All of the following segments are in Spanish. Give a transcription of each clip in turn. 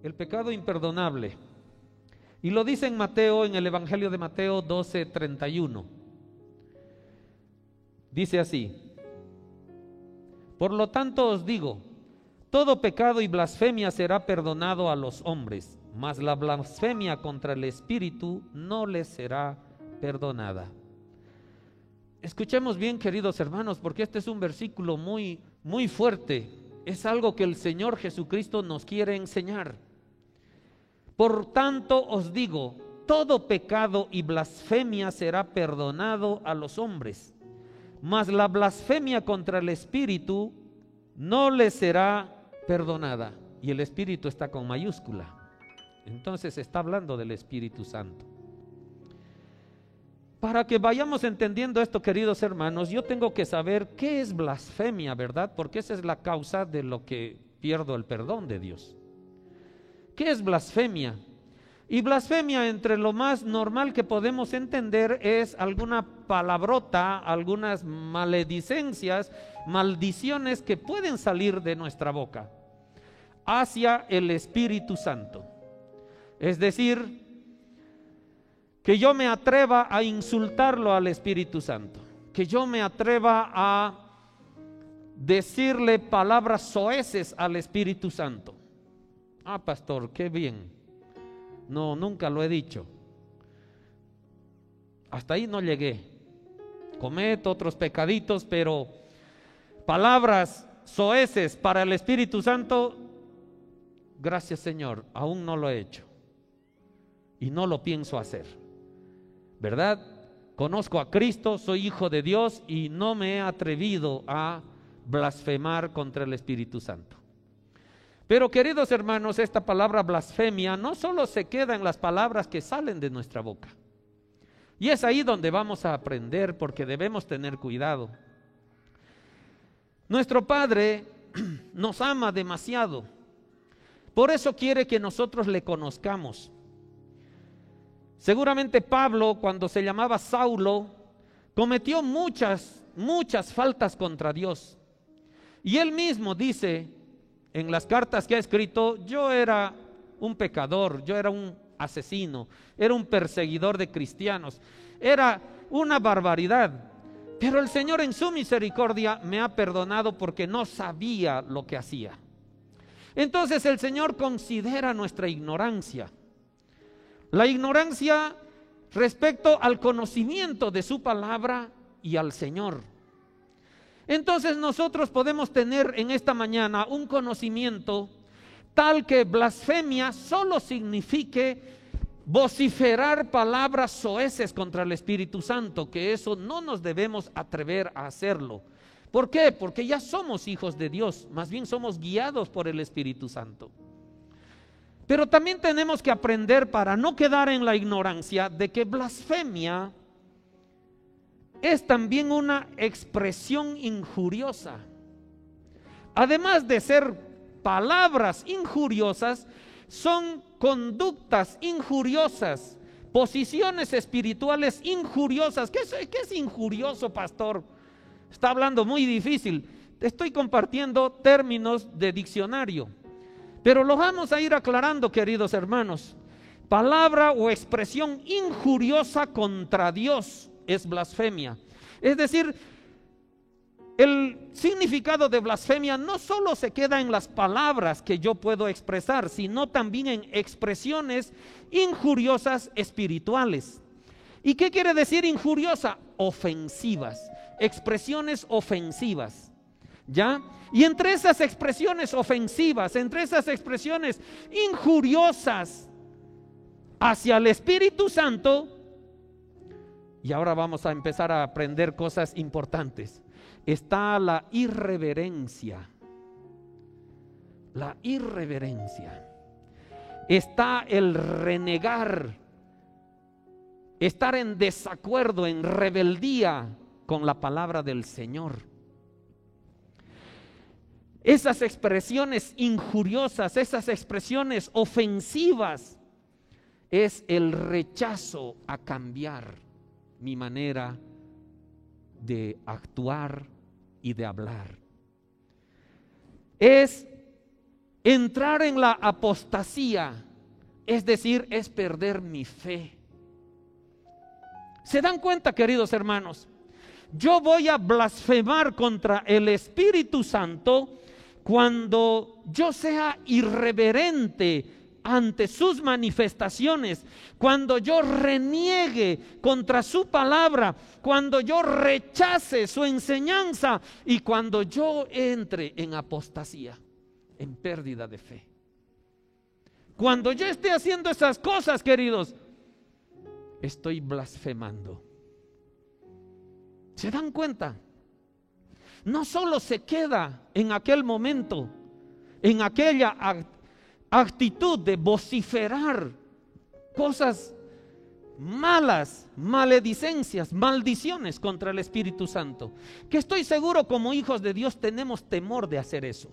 el pecado imperdonable. Y lo dice en Mateo, en el Evangelio de Mateo 12:31. Dice así: por lo tanto os digo, todo pecado y blasfemia será perdonado a los hombres, mas la blasfemia contra el Espíritu no les será perdonada. Escuchemos bien, queridos hermanos, porque este es un versículo muy fuerte. Es algo que el Señor Jesucristo nos quiere enseñar. Por tanto os digo, todo pecado y blasfemia será perdonado a los hombres, mas la blasfemia contra el Espíritu no les será perdonada. Y el Espíritu está con mayúscula. Entonces está hablando del Espíritu Santo. Para que vayamos entendiendo esto, queridos hermanos, yo tengo que saber qué es blasfemia, ¿verdad? Porque esa es la causa de lo que pierdo el perdón de Dios. ¿Qué es blasfemia? Y blasfemia, entre lo más normal que podemos entender, es alguna palabrota, algunas maledicencias, maldiciones que pueden salir de nuestra boca hacia el Espíritu Santo. Es decir, que yo me atreva a insultarlo al Espíritu Santo, que yo me atreva a decirle palabras soeces al Espíritu Santo. Ah, pastor, qué bien. No, nunca lo he dicho. Hasta ahí no llegué. Cometo otros pecaditos, pero palabras soeces para el Espíritu Santo, gracias Señor, aún no lo he hecho. Y no lo pienso hacer, ¿verdad? Conozco a Cristo, soy hijo de Dios y no me he atrevido a blasfemar contra el Espíritu Santo. Pero queridos hermanos, esta palabra blasfemia no solo se queda en las palabras que salen de nuestra boca. Y es ahí donde vamos a aprender, porque debemos tener cuidado. Nuestro Padre nos ama demasiado. Por eso quiere que nosotros le conozcamos. Seguramente Pablo, cuando se llamaba Saulo, cometió muchas faltas contra Dios. Y él mismo dice en las cartas que ha escrito: yo era un pecador, yo era un asesino, era un perseguidor de cristianos, era una barbaridad. Pero el Señor en su misericordia me ha perdonado porque no sabía lo que hacía. Entonces el Señor considera nuestra ignorancia. La ignorancia respecto al conocimiento de su palabra y al Señor. Entonces nosotros podemos tener en esta mañana un conocimiento tal que blasfemia solo signifique vociferar palabras soeces contra el Espíritu Santo, que eso no nos debemos atrever a hacerlo. ¿Por qué? Porque ya somos hijos de Dios, más bien somos guiados por el Espíritu Santo. Pero también tenemos que aprender, para no quedar en la ignorancia, de que blasfemia es también una expresión injuriosa. Además de ser palabras injuriosas, son conductas injuriosas, posiciones espirituales injuriosas. ¿Qué es injurioso, pastor? Está hablando muy difícil. Estoy compartiendo términos de diccionario, pero lo vamos a ir aclarando, queridos hermanos. Palabra o expresión injuriosa contra Dios es blasfemia. Es decir, el significado de blasfemia no solo se queda en las palabras que yo puedo expresar, sino también en expresiones injuriosas espirituales. ¿Y qué quiere decir injuriosa? Ofensivas, expresiones ofensivas, ¿ya? Y entre esas expresiones ofensivas, entre esas expresiones injuriosas hacia el Espíritu Santo, y ahora vamos a empezar a aprender cosas importantes, está la irreverencia. La irreverencia. Está el renegar, estar en desacuerdo, en rebeldía con la palabra del Señor. Esas expresiones injuriosas, esas expresiones ofensivas, es el rechazo a cambiar mi manera de actuar y de hablar. Es Entrar en la apostasía, es decir, es perder mi fe. ¿Se dan cuenta, queridos hermanos? Yo voy a blasfemar contra el Espíritu Santo cuando yo sea irreverente ante sus manifestaciones, cuando yo reniegue contra su palabra, cuando yo rechace su enseñanza y cuando yo entre en apostasía, en pérdida de fe. Cuando yo esté haciendo esas cosas, queridos, estoy blasfemando. ¿Se dan cuenta? No solo se queda en aquel momento, en aquella actitud de vociferar cosas malas, maledicencias, maldiciones contra el Espíritu Santo, que estoy seguro como hijos de Dios tenemos temor de hacer eso.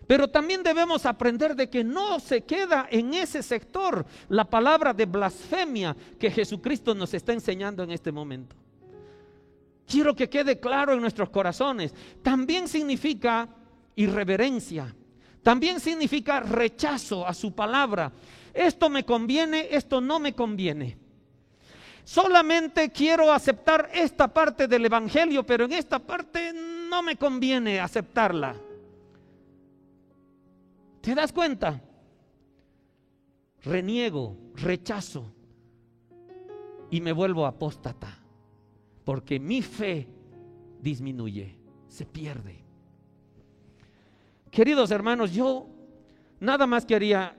Pero también debemos aprender de que no se queda en ese sector la palabra de blasfemia que Jesucristo nos está enseñando en este momento. Quiero que quede claro en nuestros corazones. También significa irreverencia. También significa rechazo a su palabra. Esto me conviene, esto no me conviene. Solamente quiero aceptar esta parte del evangelio, pero en esta parte no me conviene aceptarla. ¿Te das cuenta? Reniego, rechazo y me vuelvo apóstata, porque mi fe disminuye, se pierde. Queridos hermanos, yo nada más quería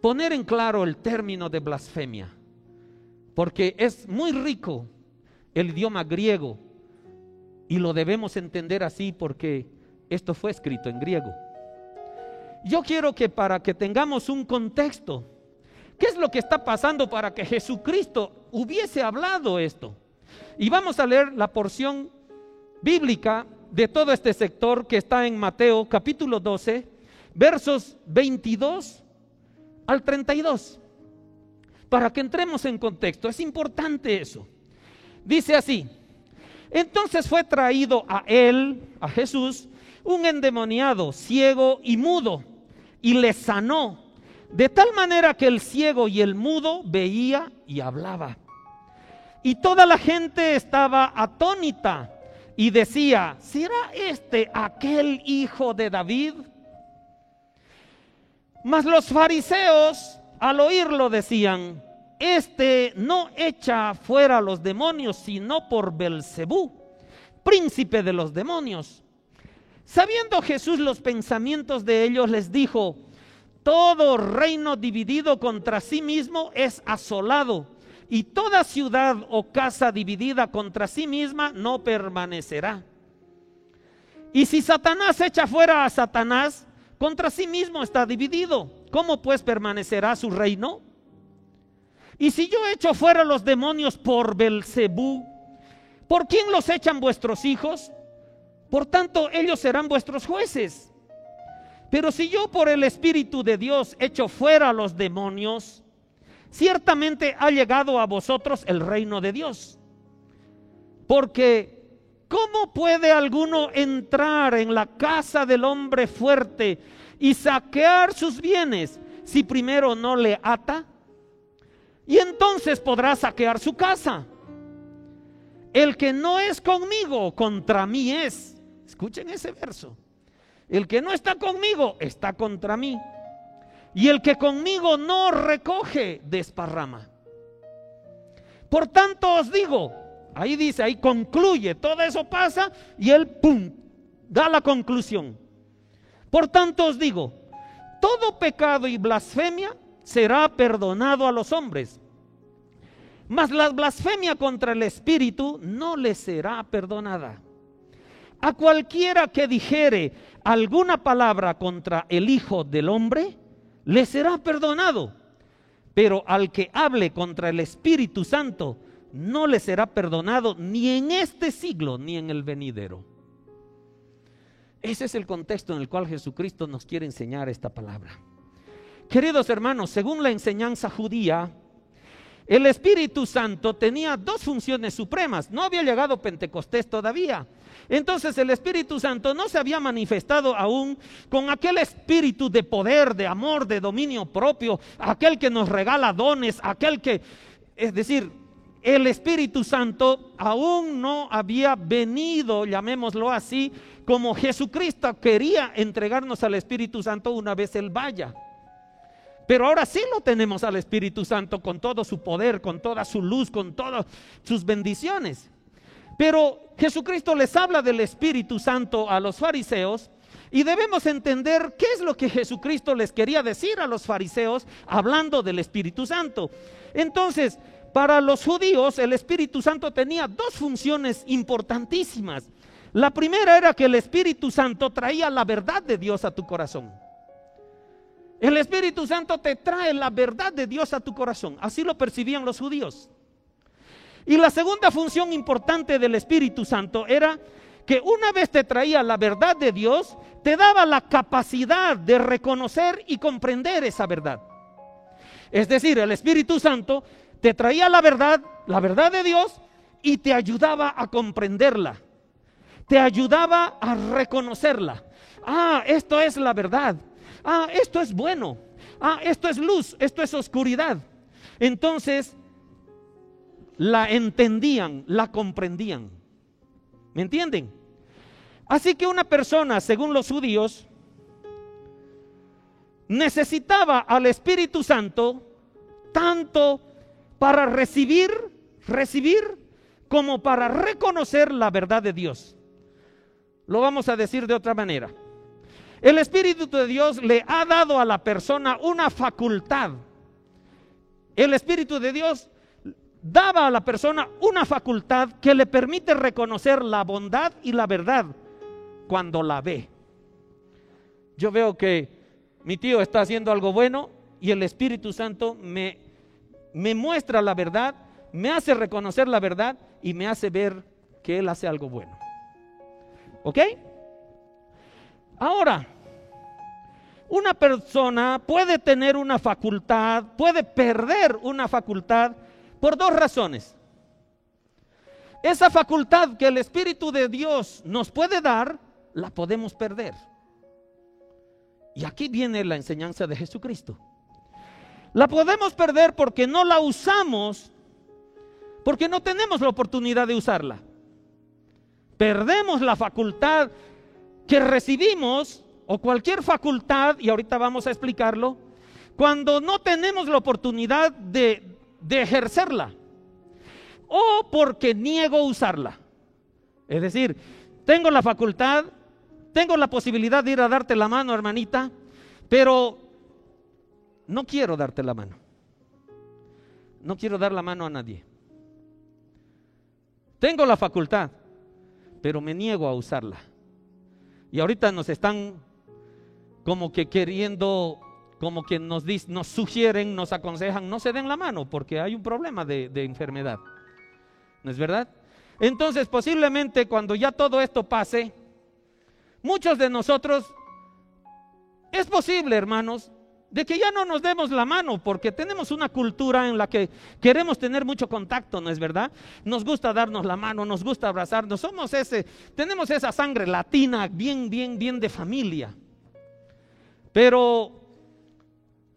poner en claro el término de blasfemia, porque es muy rico el idioma griego y lo debemos entender así porque esto fue escrito en griego. Yo quiero que para que tengamos un contexto, ¿qué es lo que está pasando para que Jesucristo hubiese hablado esto? Y vamos a leer la porción bíblica de todo este sector que está en Mateo capítulo 12, versos 22 al 32, para que entremos en contexto. Es importante eso. Dice así: entonces fue traído a él, a Jesús, un endemoniado, ciego y mudo, y le sanó, de tal manera que el ciego y el mudo veía y hablaba. Y toda la gente estaba atónita y decía: ¿será este aquel hijo de David? Mas los fariseos al oírlo decían: este no echa fuera a los demonios, sino por Belcebú, príncipe de los demonios. Sabiendo Jesús los pensamientos de ellos, les dijo: todo reino dividido contra sí mismo es asolado, y toda ciudad o casa dividida contra sí misma no permanecerá. Y si Satanás echa fuera a Satanás, contra sí mismo está dividido. ¿Cómo pues permanecerá su reino? Y si yo echo fuera los demonios por Belcebú, ¿por quién los echan vuestros hijos? Por tanto, ellos serán vuestros jueces. Pero si yo por el Espíritu de Dios echo fuera a los demonios, ciertamente ha llegado a vosotros el reino de Dios. Porque ¿cómo puede alguno entrar en la casa del hombre fuerte y saquear sus bienes si primero no le ata? Y entonces podrá saquear su casa. El que no es conmigo, contra mí es. Escuchen ese verso. El que no está conmigo, está contra mí. Y el que conmigo no recoge, desparrama. Por tanto os digo, ahí dice, ahí concluye, todo eso pasa y él, pum, da la conclusión. Por tanto os digo, todo pecado y blasfemia será perdonado a los hombres, mas la blasfemia contra el Espíritu no le será perdonada. A cualquiera que dijere alguna palabra contra el Hijo del Hombre, le será perdonado, pero al que hable contra el Espíritu Santo, no le será perdonado ni en este siglo ni en el venidero. Ese es el contexto en el cual Jesucristo nos quiere enseñar esta palabra. Queridos hermanos, según la enseñanza judía, el Espíritu Santo tenía dos funciones supremas. No había llegado Pentecostés todavía. Entonces el Espíritu Santo no se había manifestado aún con aquel espíritu de poder, de amor, de dominio propio, aquel que nos regala dones, es decir, el Espíritu Santo aún no había venido, llamémoslo así, como Jesucristo quería entregarnos al Espíritu Santo una vez Él vaya. Pero ahora sí lo tenemos al Espíritu Santo con todo su poder, con toda su luz, con todas sus bendiciones. Pero Jesucristo les habla del Espíritu Santo a los fariseos y debemos entender qué es lo que Jesucristo les quería decir a los fariseos hablando del Espíritu Santo. Entonces, para los judíos el Espíritu Santo tenía dos funciones importantísimas. La primera era que el Espíritu Santo traía la verdad de Dios a tu corazón. El Espíritu Santo te trae la verdad de Dios a tu corazón. Así lo percibían los judíos. Y la segunda función importante del Espíritu Santo era que una vez te traía la verdad de Dios, te daba la capacidad de reconocer y comprender esa verdad. Es decir, el Espíritu Santo te traía la verdad de Dios, y te ayudaba a comprenderla. Te ayudaba a reconocerla. Ah, esto es la verdad. Ah, esto es bueno. Ah, esto es luz, esto es oscuridad. Entonces, la entendían, la comprendían. ¿Me entienden? Así que una persona, según los judíos, necesitaba al Espíritu Santo tanto para recibir como para reconocer la verdad de Dios. Lo vamos a decir de otra manera. El Espíritu de Dios le ha dado a la persona una facultad. El Espíritu de Dios daba a la persona una facultad que le permite reconocer la bondad y la verdad cuando la ve. Yo veo que mi tío está haciendo algo bueno y el Espíritu Santo me muestra la verdad, me hace reconocer la verdad y me hace ver que él hace algo bueno. ¿Ok? Ahora, una persona puede tener una facultad, puede perder una facultad por dos razones. Esa facultad que el Espíritu de Dios nos puede dar, la podemos perder. Y aquí viene la enseñanza de Jesucristo. La podemos perder porque no la usamos, porque no tenemos la oportunidad de usarla. Perdemos la facultad que recibimos, o cualquier facultad, y ahorita vamos a explicarlo, cuando no tenemos la oportunidad de ejercerla, o porque niego usarla. Es decir, tengo la facultad, tengo la posibilidad de ir a darte la mano, hermanita, pero no quiero darte la mano. No quiero dar la mano a nadie. Tengo la facultad, pero me niego a usarla. Y ahorita nos están como que queriendo, como que nos sugieren, nos aconsejan, no se den la mano porque hay un problema de enfermedad. ¿No es verdad? Entonces posiblemente cuando ya todo esto pase, muchos de nosotros, es posible, hermanos, de que ya no nos demos la mano porque tenemos una cultura en la que queremos tener mucho contacto, ¿no es verdad? Nos gusta darnos la mano, nos gusta abrazarnos, tenemos esa sangre latina bien de familia. Pero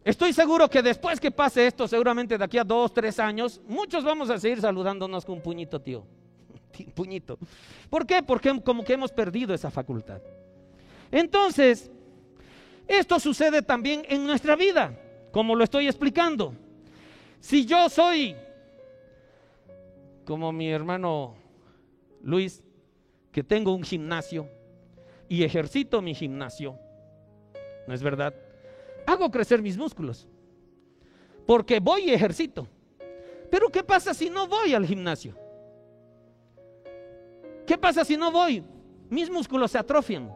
estoy seguro que después que pase esto, seguramente de aquí a 2, 3 años, muchos vamos a seguir saludándonos con un puñito, tío. Puñito. ¿Por qué? Porque como que hemos perdido esa facultad. Entonces, esto sucede también en nuestra vida, como lo estoy explicando. Si yo soy como mi hermano Luis, que tengo un gimnasio y ejercito mi gimnasio, ¿no es verdad? Hago crecer mis músculos porque voy y ejercito. Pero ¿qué pasa si no voy al gimnasio? ¿Qué pasa si no voy? Mis músculos se atrofian.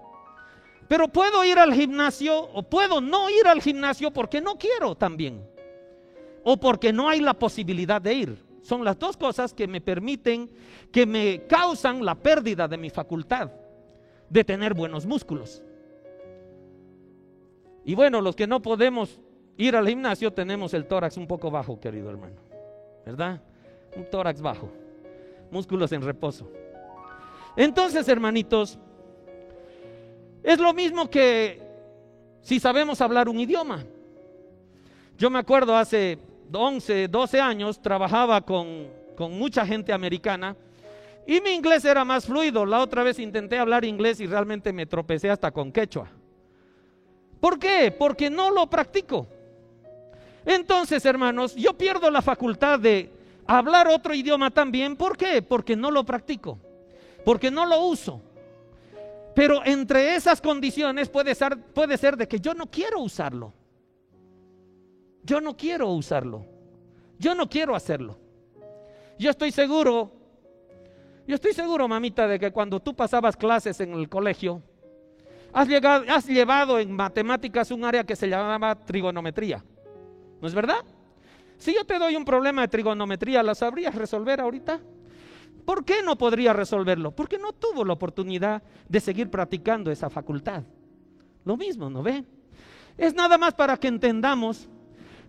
Pero puedo ir al gimnasio o puedo no ir al gimnasio porque no quiero también, o porque no hay la posibilidad de ir. Son las dos cosas que me permiten, que me causan la pérdida de mi facultad de tener buenos músculos. Y bueno, los que no podemos ir al gimnasio tenemos el tórax un poco bajo, querido hermano. ¿verdad? Un tórax bajo, músculos en reposo. Entonces, hermanitos, es lo mismo que si sabemos hablar un idioma. Yo me acuerdo hace 11, 12 años, trabajaba con mucha gente americana y mi inglés era más fluido. La otra vez intenté hablar inglés y realmente me tropecé hasta con quechua. ¿Por qué? Porque no lo practico. Entonces, hermanos, yo pierdo la facultad de hablar otro idioma también. ¿Por qué? Porque no lo practico, porque no lo uso. Pero entre esas condiciones puede ser de que yo no quiero usarlo. Yo no quiero usarlo. Yo no quiero hacerlo. Yo estoy seguro, mamita, de que cuando tú pasabas clases en el colegio, has llevado en matemáticas un área que se llamaba trigonometría. ¿No es verdad? Si yo te doy un problema de trigonometría, ¿la sabrías resolver ahorita? ¿Por qué no podría resolverlo? Porque no tuvo la oportunidad de seguir practicando esa facultad. Lo mismo, ¿no ve? Es nada más para que entendamos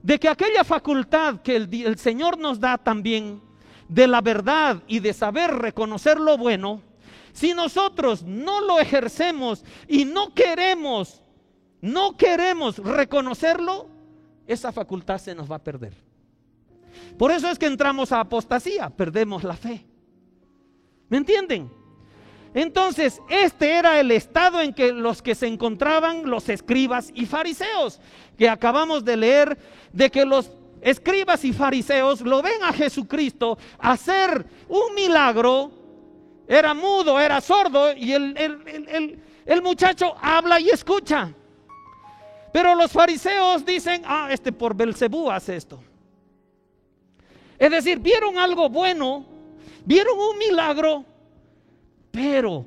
de que aquella facultad que el Señor nos da también, de la verdad y de saber reconocer lo bueno, si nosotros no lo ejercemos y no queremos reconocerlo, esa facultad se nos va a perder. Por eso es que entramos a apostasía, perdemos la fe. ¿Me entienden? Entonces, este era el estado en que los que se encontraban los escribas y fariseos, que acabamos de leer, de que los escribas y fariseos lo ven a Jesucristo hacer un milagro. Era mudo, era sordo, y el muchacho habla y escucha. Pero los fariseos dicen, por Belcebú hace esto. Es decir, vieron algo bueno, vieron un milagro, pero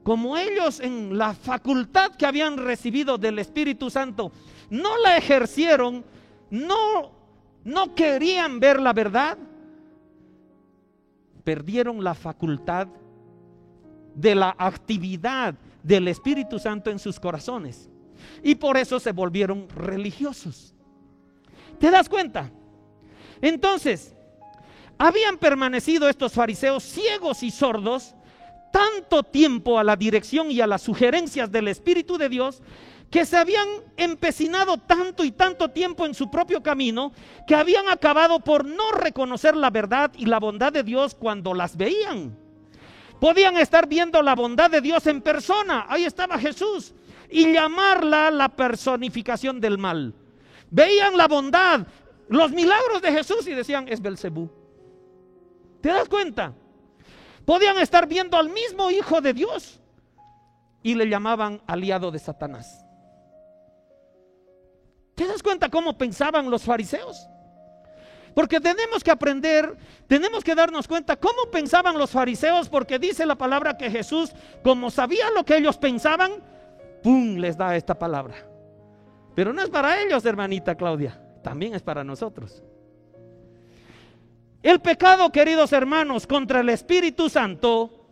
como ellos en la facultad que habían recibido del Espíritu Santo no la ejercieron, no querían ver la verdad, perdieron la facultad de la actividad del Espíritu Santo en sus corazones. Y por eso se volvieron religiosos. ¿Te das cuenta? Entonces, habían permanecido estos fariseos ciegos y sordos tanto tiempo a la dirección y a las sugerencias del Espíritu de Dios, que se habían empecinado tanto y tanto tiempo en su propio camino, que habían acabado por no reconocer la verdad y la bondad de Dios cuando las veían. Podían estar viendo la bondad de Dios en persona, ahí estaba Jesús, y llamarla la personificación del mal. Veían la bondad, los milagros de Jesús y decían, es Belcebú. ¿Te das cuenta? Podían estar viendo al mismo Hijo de Dios y le llamaban aliado de Satanás. ¿Te das cuenta cómo pensaban los fariseos? Porque tenemos que aprender, tenemos que darnos cuenta cómo pensaban los fariseos, porque dice la palabra que Jesús, como sabía lo que ellos pensaban, ¡pum!, les da esta palabra. Pero no es para ellos, hermanita Claudia, también es para nosotros. El pecado, queridos hermanos, contra el Espíritu Santo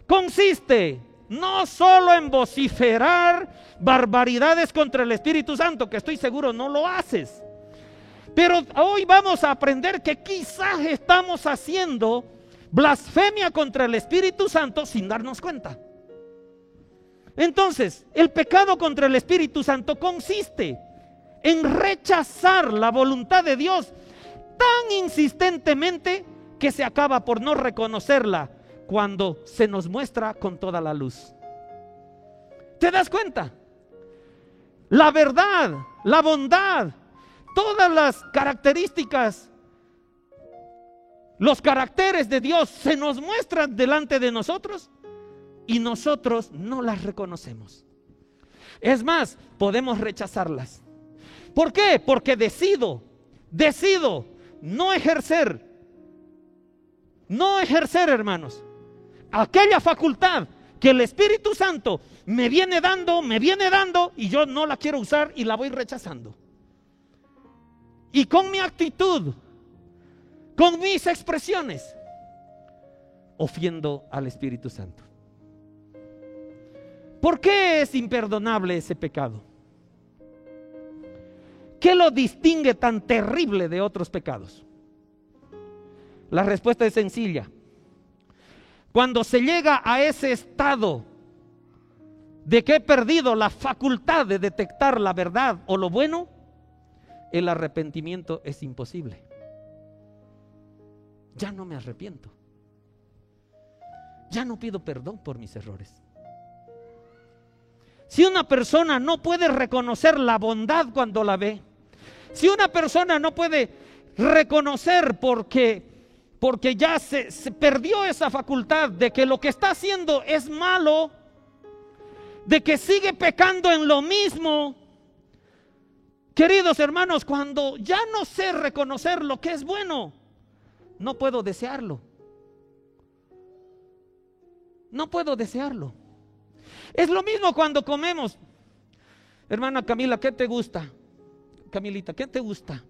consiste no solo en vociferar barbaridades contra el Espíritu Santo, que estoy seguro no lo haces, pero hoy vamos a aprender que quizás estamos haciendo blasfemia contra el Espíritu Santo sin darnos cuenta. Entonces, el pecado contra el Espíritu Santo consiste en rechazar la voluntad de Dios tan insistentemente que se acaba por no reconocerla cuando se nos muestra con toda la luz. ¿Te das cuenta? La verdad, la bondad, todas las características, los caracteres de Dios se nos muestran delante de nosotros y nosotros no las reconocemos. Es más, podemos rechazarlas. ¿Por qué? Porque decido no ejercer, hermanos, aquella facultad que el Espíritu Santo me viene dando y yo no la quiero usar y la voy rechazando. Y con mi actitud, con mis expresiones, ofendo al Espíritu Santo. ¿Por qué es imperdonable ese pecado? ¿Qué lo distingue tan terrible de otros pecados? La respuesta es sencilla. Cuando se llega a ese estado de que he perdido la facultad de detectar la verdad o lo bueno, el arrepentimiento es imposible. Ya no me arrepiento. Ya no pido perdón por mis errores. Si una persona no puede reconocer la bondad cuando la ve, si una persona no puede reconocer porque ya se perdió esa facultad de que lo que está haciendo es malo, de que sigue pecando en lo mismo, queridos hermanos, cuando ya no sé reconocer lo que es bueno, no puedo desearlo. No puedo desearlo. Es lo mismo cuando comemos. Hermana Camila, ¿qué te gusta? Camilita, ¿qué te gusta?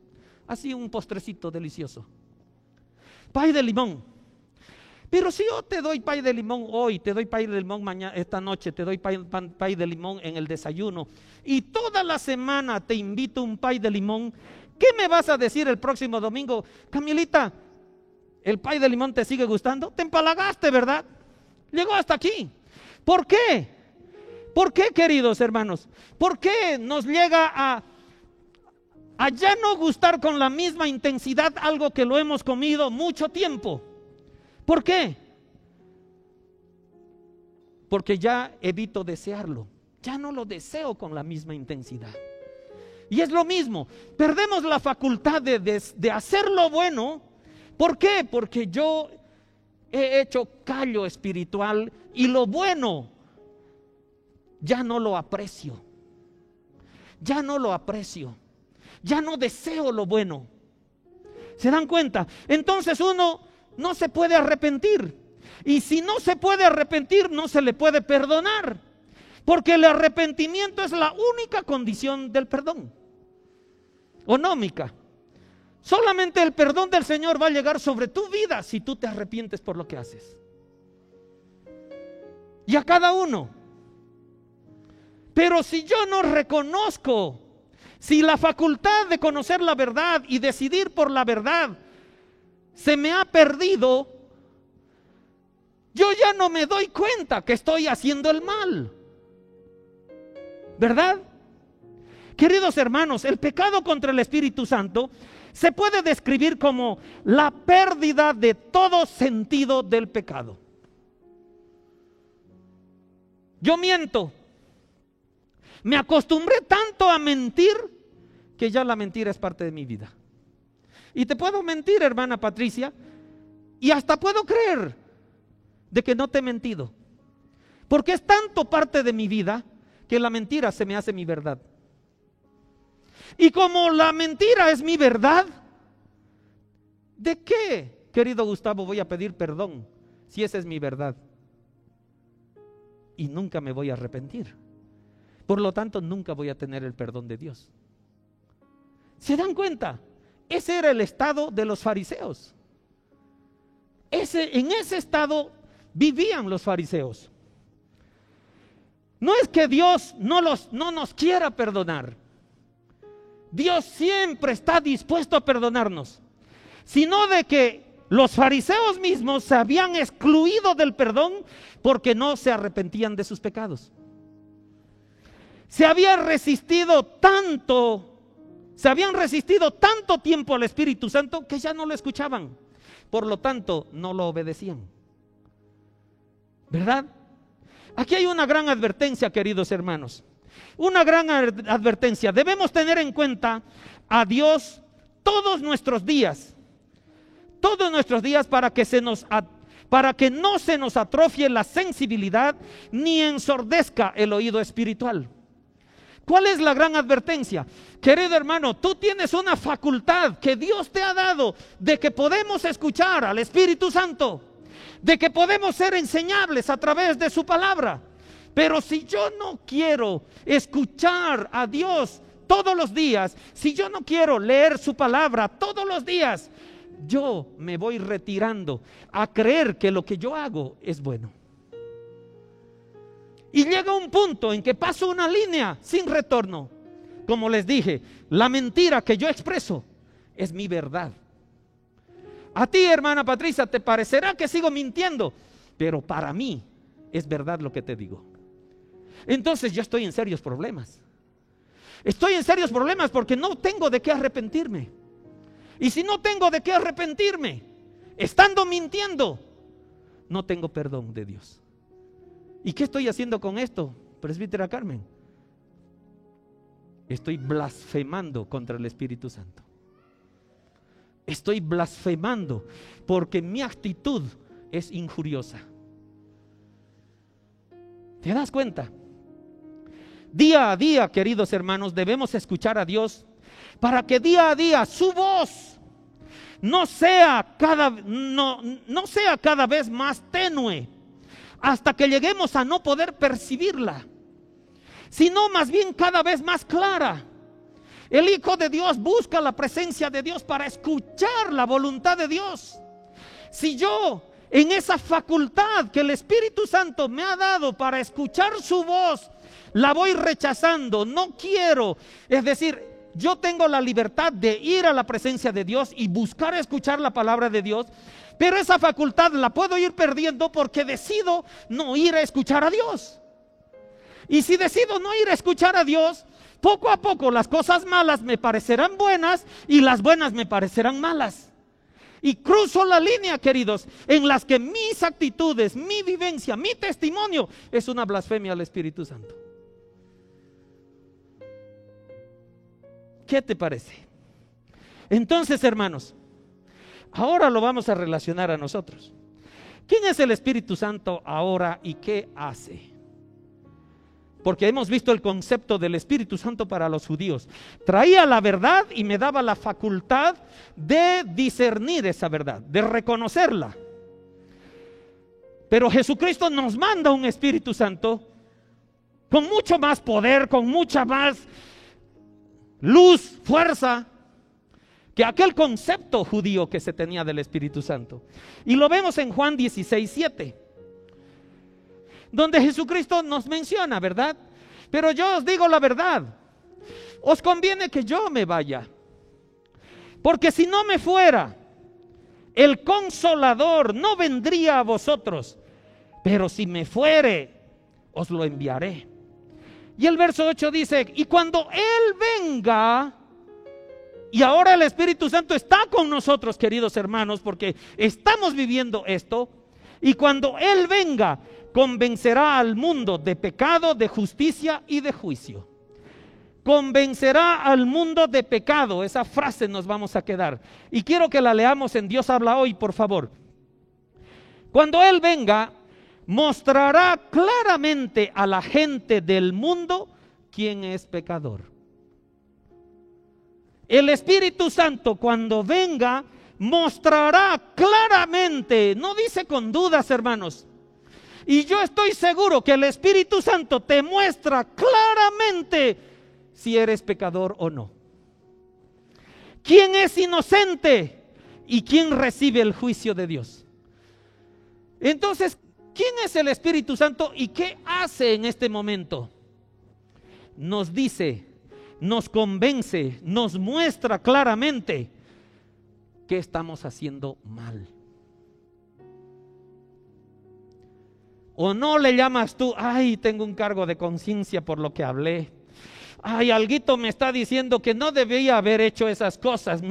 Así un postrecito delicioso. Pay de limón. Pero si yo te doy pay de limón hoy, te doy pay de limón mañana, esta noche, te doy pay de limón en el desayuno, y toda la semana te invito un pay de limón, ¿qué me vas a decir el próximo domingo? Camilita, ¿el pay de limón te sigue gustando? Te empalagaste, ¿verdad? Llegó hasta aquí. ¿Por qué? ¿Por qué, queridos hermanos? ¿Por qué nos llega a ya no gustar con la misma intensidad algo que lo hemos comido mucho tiempo? ¿Por qué? Porque ya evito desearlo. Ya no lo deseo con la misma intensidad. Y es lo mismo. Perdemos la facultad de hacer lo bueno. ¿Por qué? Porque yo he hecho callo espiritual y lo bueno ya no lo aprecio. Ya no lo aprecio. Ya no deseo lo bueno. ¿Se dan cuenta? Entonces uno no se puede arrepentir. Y si no se puede arrepentir, no se le puede perdonar. Porque el arrepentimiento es la única condición del perdón. Onómica. Solamente el perdón del Señor va a llegar sobre tu vida si tú te arrepientes por lo que haces. Y a cada uno. Pero si yo no reconozco, si la facultad de conocer la verdad y decidir por la verdad se me ha perdido, yo ya no me doy cuenta que estoy haciendo el mal. ¿Verdad? Queridos hermanos, el pecado contra el Espíritu Santo se puede describir como la pérdida de todo sentido del pecado. Yo miento. Me acostumbré tanto a mentir que ya la mentira es parte de mi vida. Y te puedo mentir, hermana Patricia, y hasta puedo creer de que no te he mentido. Porque es tanto parte de mi vida que la mentira se me hace mi verdad. Y como la mentira es mi verdad, ¿de qué, querido Gustavo, voy a pedir perdón si esa es mi verdad? Y nunca me voy a arrepentir. Por lo tanto, nunca voy a tener el perdón de Dios. ¿Se dan cuenta? Ese era el estado de los fariseos. En ese estado vivían los fariseos. No es que Dios no nos quiera perdonar. Dios siempre está dispuesto a perdonarnos, sino de que los fariseos mismos se habían excluido del perdón porque no se arrepentían de sus pecados. Se habían resistido tanto tiempo al Espíritu Santo que ya no lo escuchaban. Por lo tanto, no lo obedecían. ¿Verdad? Aquí hay una gran advertencia, queridos hermanos. Una gran advertencia. Debemos tener en cuenta a Dios todos nuestros días. Todos nuestros días para que no se nos atrofie la sensibilidad ni ensordezca el oído espiritual. ¿Cuál es la gran advertencia? Querido hermano, tú tienes una facultad que Dios te ha dado de que podemos escuchar al Espíritu Santo, de que podemos ser enseñables a través de su palabra. Pero si yo no quiero escuchar a Dios todos los días, si yo no quiero leer su palabra todos los días, yo me voy retirando a creer que lo que yo hago es bueno. Y llega un punto en que paso una línea sin retorno. Como les dije, la mentira que yo expreso es mi verdad. A ti, hermana Patricia, te parecerá que sigo mintiendo, pero para mí es verdad lo que te digo. Entonces yo estoy en serios problemas. Estoy en serios problemas porque no tengo de qué arrepentirme. Y si no tengo de qué arrepentirme, estando mintiendo, no tengo perdón de Dios. ¿Y qué estoy haciendo con esto, presbítera Carmen? Estoy blasfemando contra el Espíritu Santo. Estoy blasfemando porque mi actitud es injuriosa. ¿Te das cuenta? Día a día, queridos hermanos, debemos escuchar a Dios para que día a día su voz no sea cada vez más tenue hasta que lleguemos a no poder percibirla, sino más bien cada vez más clara. El Hijo de Dios busca la presencia de Dios para escuchar la voluntad de Dios. Si yo en esa facultad que el Espíritu Santo me ha dado para escuchar su voz, la voy rechazando, no quiero, es decir, yo tengo la libertad de ir a la presencia de Dios y buscar escuchar la palabra de Dios, pero esa facultad la puedo ir perdiendo porque decido no ir a escuchar a Dios. Y si decido no ir a escuchar a Dios, poco a poco las cosas malas me parecerán buenas y las buenas me parecerán malas. Y cruzo la línea, queridos, en las que mis actitudes, mi vivencia, mi testimonio es una blasfemia al Espíritu Santo. ¿Qué te parece? Entonces, hermanos, ahora lo vamos a relacionar a nosotros. ¿Quién es el Espíritu Santo ahora y qué hace? Porque hemos visto el concepto del Espíritu Santo para los judíos. Traía la verdad y me daba la facultad de discernir esa verdad, de reconocerla. Pero Jesucristo nos manda un Espíritu Santo con mucho más poder, con mucha más luz, fuerza, que aquel concepto judío que se tenía del Espíritu Santo. Y lo vemos en Juan 16:7. Donde Jesucristo nos menciona, ¿verdad? Pero yo os digo la verdad, os conviene que yo me vaya, porque si no me fuera, el Consolador no vendría a vosotros, pero si me fuere, os lo enviaré. Y el verso 8 dice, y cuando Él venga, y ahora el Espíritu Santo está con nosotros, queridos hermanos, porque estamos viviendo esto, y cuando Él venga, convencerá al mundo de pecado, de justicia y de juicio. Convencerá al mundo de pecado. Esa frase nos vamos a quedar. Y quiero que la leamos en Dios habla hoy, por favor. Cuando Él venga, mostrará claramente a la gente del mundo quién es pecador. El Espíritu Santo, cuando venga, mostrará claramente, no dice con dudas, hermanos. Y yo estoy seguro que el Espíritu Santo te muestra claramente si eres pecador o no. ¿Quién es inocente y quién recibe el juicio de Dios? Entonces, ¿quién es el Espíritu Santo y qué hace en este momento? Nos dice, nos convence, nos muestra claramente que estamos haciendo mal. ¿O no le llamas tú, ay, tengo un cargo de conciencia por lo que hablé? Ay, alguito me está diciendo que no debía haber hecho esas cosas.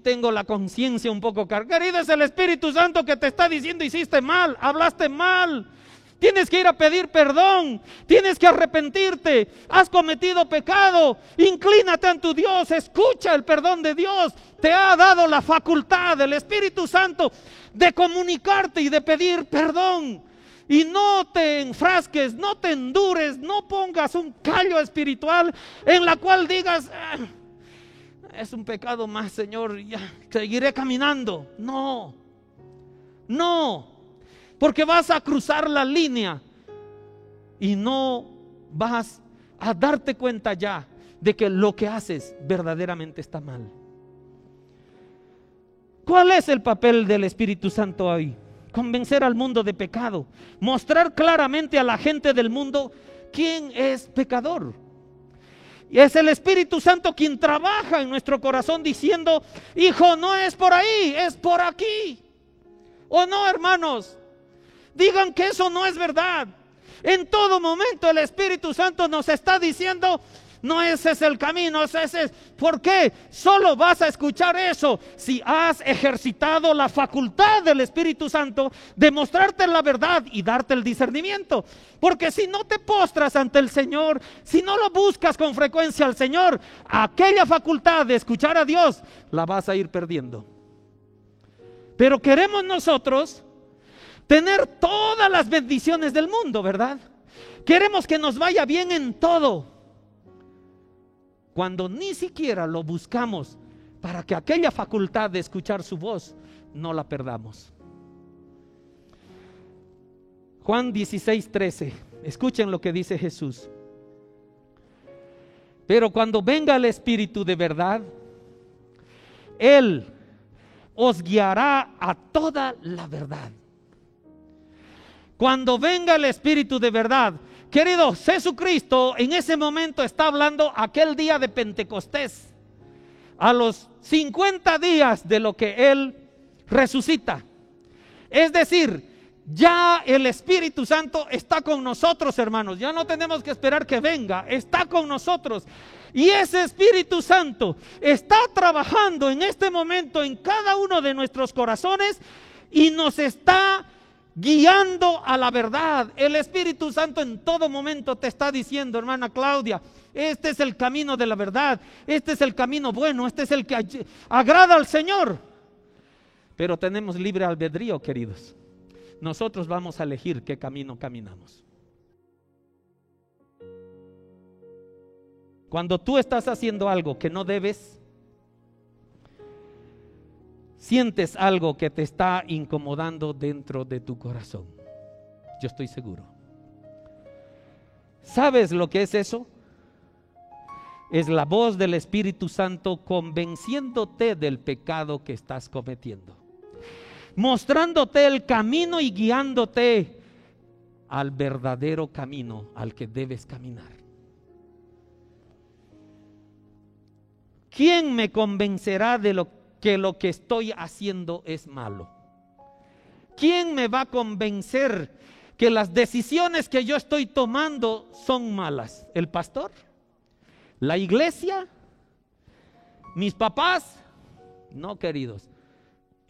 Tengo la conciencia un poco cargada. Querido, es el Espíritu Santo que te está diciendo, hiciste mal, hablaste mal. Tienes que ir a pedir perdón, tienes que arrepentirte, has cometido pecado, inclínate ante tu Dios, escucha el perdón de Dios. Te ha dado la facultad del Espíritu Santo de comunicarte y de pedir perdón. Y no te enfrasques, no te endures, no pongas un callo espiritual en la cual digas, es un pecado más, Señor, ya seguiré caminando. No, porque vas a cruzar la línea y no vas a darte cuenta ya de que lo que haces verdaderamente está mal. ¿Cuál es el papel del Espíritu Santo hoy? Convencer al mundo de pecado, mostrar claramente a la gente del mundo quién es pecador. Y es el Espíritu Santo quien trabaja en nuestro corazón diciendo: hijo, no es por ahí, es por aquí. ¿O no, hermanos? Digan que eso no es verdad. En todo momento el Espíritu Santo nos está diciendo: no, ese es el camino, ese es. ¿Por qué? Solo vas a escuchar eso si has ejercitado la facultad del Espíritu Santo de mostrarte la verdad y darte el discernimiento. Porque si no te postras ante el Señor, si no lo buscas con frecuencia al Señor, aquella facultad de escuchar a Dios la vas a ir perdiendo. Pero queremos nosotros tener todas las bendiciones del mundo, ¿verdad? Queremos que nos vaya bien en todo, cuando ni siquiera lo buscamos para que aquella facultad de escuchar su voz no la perdamos. Juan 16:13, escuchen lo que dice Jesús. Pero cuando venga el Espíritu de verdad, Él os guiará a toda la verdad. Cuando venga el Espíritu de verdad, queridos, Jesucristo en ese momento está hablando aquel día de Pentecostés, a los 50 días de lo que Él resucita. Es decir, ya el Espíritu Santo está con nosotros, hermanos. Ya no tenemos que esperar que venga, está con nosotros. Y ese Espíritu Santo está trabajando en este momento en cada uno de nuestros corazones y nos está guiando a la verdad. El Espíritu Santo en todo momento te está diciendo: hermana Claudia, este es el camino de la verdad, este es el camino bueno, este es el que agrada al Señor. Pero tenemos libre albedrío, queridos. Nosotros vamos a elegir qué camino caminamos. Cuando tú estás haciendo algo que no debes, sientes algo que te está incomodando dentro de tu corazón. Yo estoy seguro. ¿Sabes lo que es eso? Es la voz del Espíritu Santo convenciéndote del pecado que estás cometiendo, mostrándote el camino y guiándote al verdadero camino al que debes caminar. ¿Quién me convencerá de lo que estoy haciendo es malo? ¿Quién me va a convencer que las decisiones que yo estoy tomando son malas? ¿El pastor? ¿La iglesia? ¿Mis papás? No, queridos.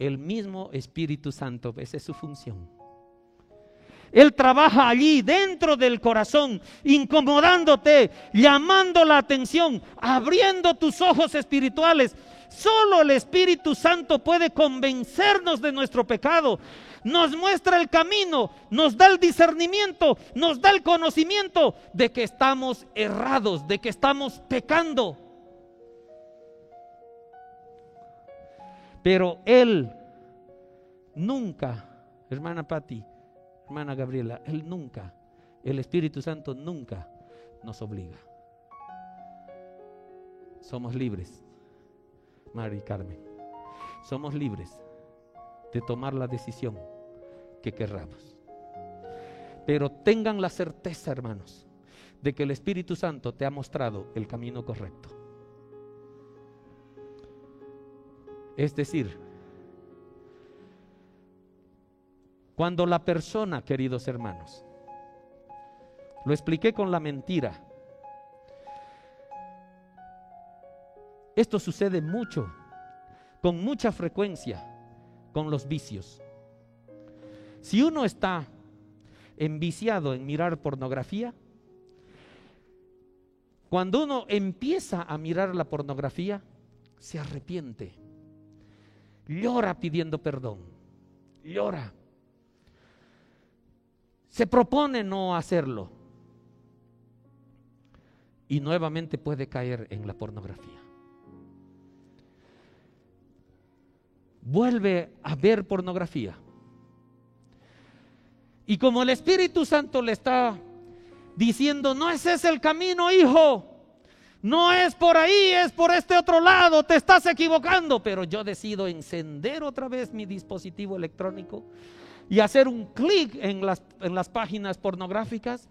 El mismo Espíritu Santo, esa es su función. Él trabaja allí dentro del corazón, incomodándote, llamando la atención, abriendo tus ojos espirituales. Solo el Espíritu Santo puede convencernos de nuestro pecado. Nos muestra el camino, nos da el discernimiento, nos da el conocimiento de que estamos errados, de que estamos pecando. Pero Él nunca, hermana Patti, hermana Gabriela, Él nunca, el Espíritu Santo nunca nos obliga. Somos libres, Mari Carmen, somos libres de tomar la decisión que querramos. Pero tengan la certeza, hermanos, de que el Espíritu Santo te ha mostrado el camino correcto. Es decir, cuando la persona, queridos hermanos, lo expliqué con la mentira. Esto sucede mucho, con mucha frecuencia, con los vicios. Si uno está enviciado en mirar pornografía, cuando uno empieza a mirar la pornografía, se arrepiente, llora pidiendo perdón, llora. Se propone no hacerlo y nuevamente puede caer en la pornografía. Vuelve a ver pornografía. Y como el Espíritu Santo le está diciendo: no ese es el camino, hijo, no es por ahí, es por este otro lado, te estás equivocando. Pero yo decido encender otra vez mi dispositivo electrónico, y hacer un clic en las páginas pornográficas,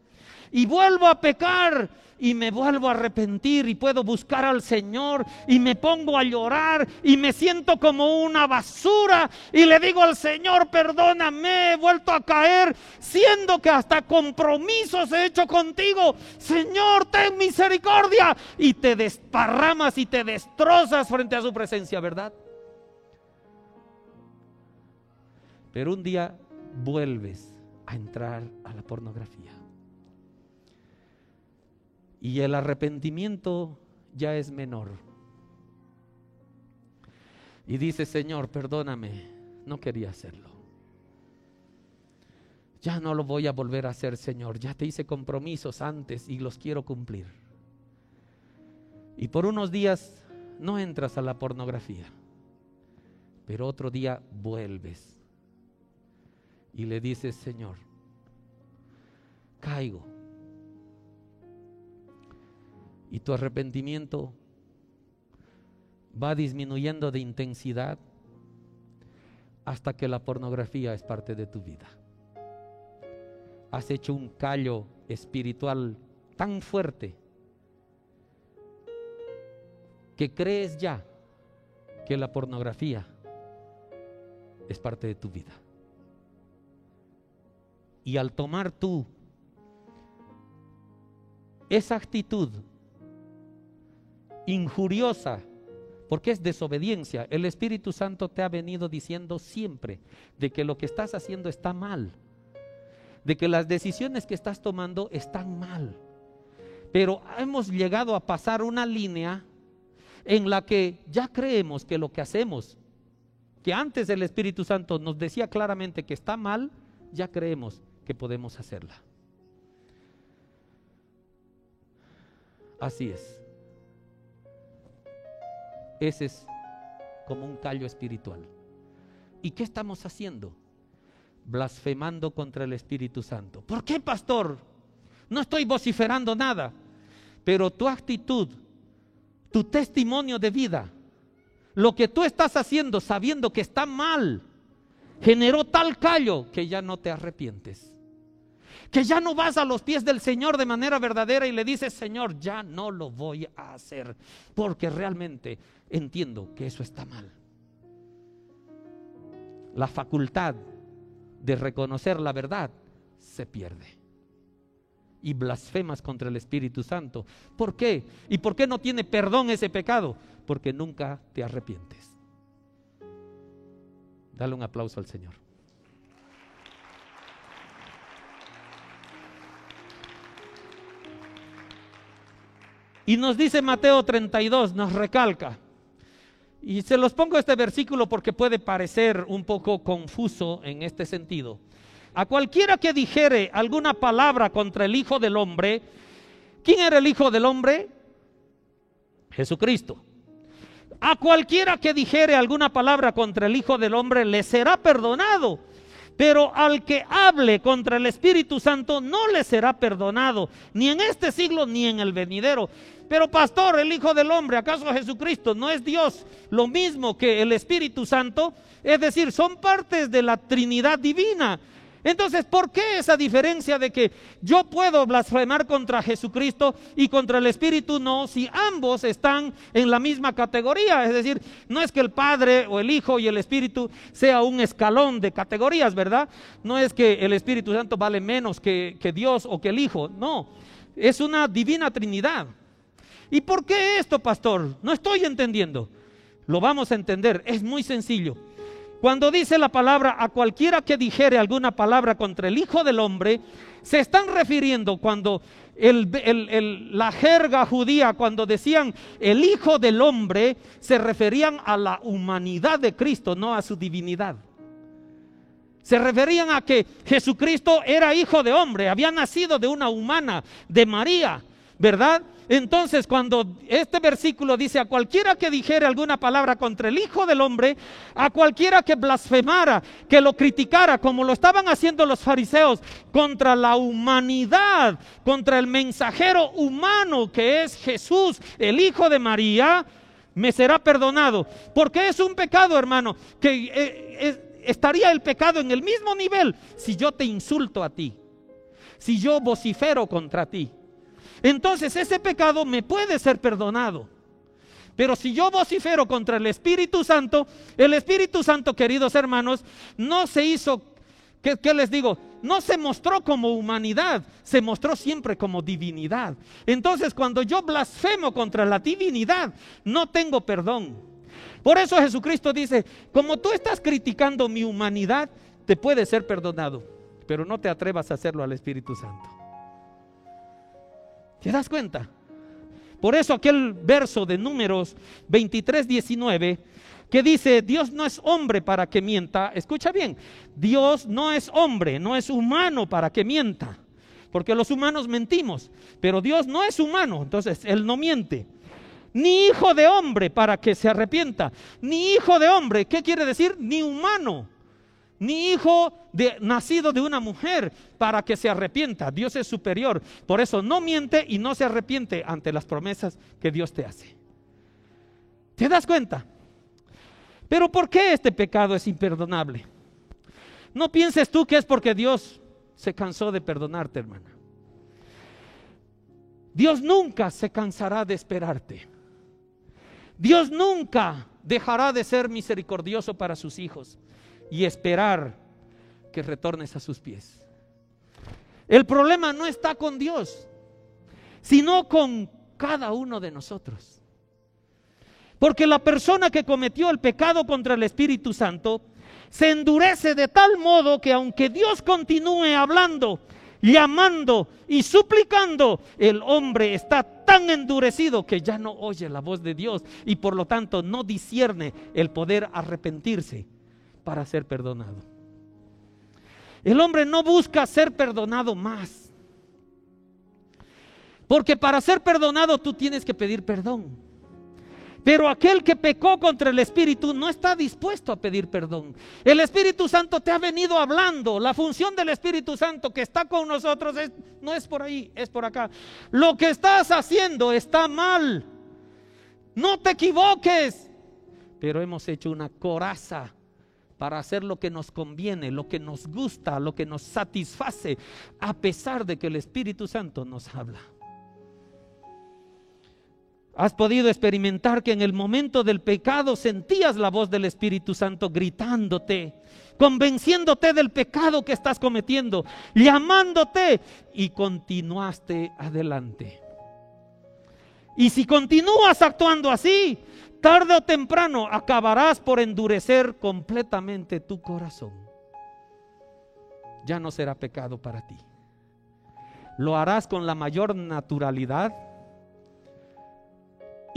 y vuelvo a pecar y me vuelvo a arrepentir y puedo buscar al Señor y me pongo a llorar y me siento como una basura y le digo al Señor: perdóname, he vuelto a caer, siendo que hasta compromisos he hecho contigo. Señor, ten misericordia, y te desparramas y te destrozas frente a su presencia, ¿verdad? Pero un día vuelves a entrar a la pornografía y el arrepentimiento ya es menor. Y dices: Señor, perdóname, no quería hacerlo. Ya no lo voy a volver a hacer, Señor. Ya te hice compromisos antes y los quiero cumplir. Y por unos días no entras a la pornografía, pero otro día vuelves y le dices: Señor, caigo. Y tu arrepentimiento va disminuyendo de intensidad hasta que la pornografía es parte de tu vida. Has hecho un callo espiritual tan fuerte que crees ya que la pornografía es parte de tu vida. Y al tomar tú esa actitud injuriosa, porque es desobediencia, el Espíritu Santo te ha venido diciendo siempre de que lo que estás haciendo está mal, de que las decisiones que estás tomando están mal. Pero hemos llegado a pasar una línea en la que ya creemos que lo que hacemos, que antes el Espíritu Santo nos decía claramente que está mal, ya creemos que podemos hacerla. Así es. Ese es como un callo espiritual. ¿Y qué estamos haciendo? Blasfemando contra el Espíritu Santo. ¿Por qué, pastor? No estoy vociferando nada, pero tu actitud, tu testimonio de vida, lo que tú estás haciendo sabiendo que está mal, generó tal callo que ya no te arrepientes, que ya no vas a los pies del Señor de manera verdadera y le dices: Señor, ya no lo voy a hacer, porque realmente entiendo que eso está mal. La facultad de reconocer la verdad se pierde y blasfemas contra el Espíritu Santo. ¿Por qué? ¿Y por qué no tiene perdón ese pecado? Porque nunca te arrepientes. Dale un aplauso al Señor. Y nos dice Mateo 32, nos recalca, y se los pongo este versículo porque puede parecer un poco confuso en este sentido. A cualquiera que dijere alguna palabra contra el Hijo del Hombre, ¿quién era el Hijo del Hombre? Jesucristo. A cualquiera que dijere alguna palabra contra el Hijo del Hombre le será perdonado, pero al que hable contra el Espíritu Santo no le será perdonado, ni en este siglo ni en el venidero. Pero pastor, el Hijo del Hombre, ¿acaso Jesucristo no es Dios lo mismo que el Espíritu Santo? Es decir, son partes de la Trinidad divina. Entonces, ¿por qué esa diferencia de que yo puedo blasfemar contra Jesucristo y contra el Espíritu no, si ambos están en la misma categoría? Es decir, no es que el Padre o el Hijo y el Espíritu sea un escalón de categorías, ¿verdad? No es que el Espíritu Santo vale menos que Dios o que el Hijo, no, es una divina Trinidad. ¿Y por qué esto, pastor? No estoy entendiendo. Lo vamos a entender, es muy sencillo. Cuando dice la palabra a cualquiera que dijere alguna palabra contra el Hijo del Hombre, se están refiriendo cuando la jerga judía, cuando decían el Hijo del Hombre, se referían a la humanidad de Cristo, no a su divinidad. Se referían a que Jesucristo era hijo de hombre, había nacido de una humana, de María, ¿verdad? Entonces, cuando este versículo dice a cualquiera que dijere alguna palabra contra el Hijo del Hombre, a cualquiera que blasfemara, que lo criticara, como lo estaban haciendo los fariseos, contra la humanidad, contra el mensajero humano que es Jesús, el Hijo de María, me será perdonado. Porque es un pecado, hermano, que estaría el pecado en el mismo nivel si yo te insulto a ti, si yo vocifero contra ti. Entonces ese pecado me puede ser perdonado. Pero si yo vocifero contra el Espíritu Santo, queridos hermanos, no se hizo, ¿qué les digo? No se mostró como humanidad, se mostró siempre como divinidad. Entonces cuando yo blasfemo contra la divinidad, no tengo perdón. Por eso Jesucristo dice, como tú estás criticando mi humanidad, te puede ser perdonado, pero no te atrevas a hacerlo al Espíritu Santo. ¿Te das cuenta? Por eso aquel verso de Números 23:19 que dice, Dios no es hombre para que mienta. Escucha bien, Dios no es hombre, no es humano para que mienta, porque los humanos mentimos, pero Dios no es humano, entonces Él no miente. Ni hijo de hombre para que se arrepienta. Ni hijo de hombre, ¿qué quiere decir? Ni humano. Ni hijo nacido de una mujer para que se arrepienta. Dios es superior, por eso no miente y no se arrepiente ante las promesas que Dios te hace. ¿Te das cuenta? Pero ¿por qué este pecado es imperdonable? No pienses tú que es porque Dios se cansó de perdonarte, hermana. Dios nunca se cansará de esperarte. Dios nunca dejará de ser misericordioso para sus hijos y esperar que retornes a sus pies. El problema no está con Dios, sino con cada uno de nosotros. Porque la persona que cometió el pecado contra el Espíritu Santo se endurece de tal modo que aunque Dios continúe hablando, llamando y suplicando, el hombre está tan endurecido que ya no oye la voz de Dios y por lo tanto no discierne el poder arrepentirse para ser perdonado. El hombre no busca ser perdonado más, porque para ser perdonado tú tienes que pedir perdón. Pero aquel que pecó contra el Espíritu no está dispuesto a pedir perdón. El Espíritu Santo te ha venido hablando. La función del Espíritu Santo que está con nosotros no es por ahí, es por acá. Lo que estás haciendo está mal. No te equivoques. Pero hemos hecho una coraza para hacer lo que nos conviene, lo que nos gusta, lo que nos satisface, a pesar de que el Espíritu Santo nos habla. ¿Has podido experimentar que en el momento del pecado sentías la voz del Espíritu Santo gritándote, convenciéndote del pecado que estás cometiendo, llamándote y continuaste adelante? Y si continúas actuando así, tarde o temprano acabarás por endurecer completamente tu corazón. Ya no será pecado para ti. Lo harás con la mayor naturalidad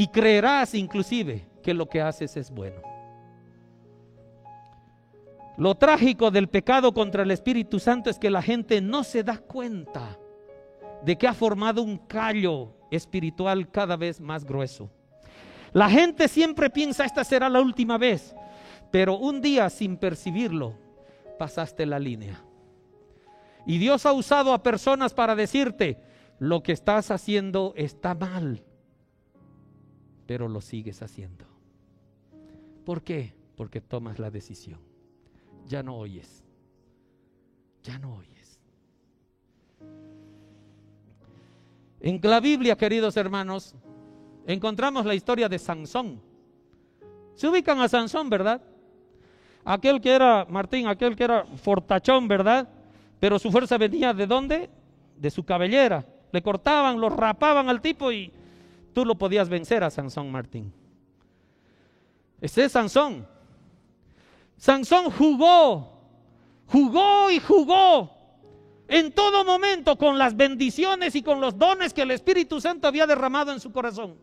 y creerás inclusive que lo que haces es bueno. Lo trágico del pecado contra el Espíritu Santo es que la gente no se da cuenta de que ha formado un callo espiritual cada vez más grueso. La gente siempre piensa, esta será la última vez, pero un día sin percibirlo pasaste la línea. Y Dios ha usado a personas para decirte, lo que estás haciendo está mal, pero lo sigues haciendo. ¿Por qué? Porque tomas la decisión. Ya no oyes. Ya no oyes. En la Biblia, queridos hermanos, encontramos la historia de Sansón. Se ubican a Sansón, ¿verdad? Aquel que era, Martín, aquel que era fortachón, ¿verdad? Pero su fuerza venía ¿de dónde? De su cabellera. Le cortaban, lo rapaban al tipo y tú lo podías vencer a Sansón, Martín. Ese es Sansón. Sansón jugó y jugó en todo momento con las bendiciones y con los dones que el Espíritu Santo había derramado en su corazón.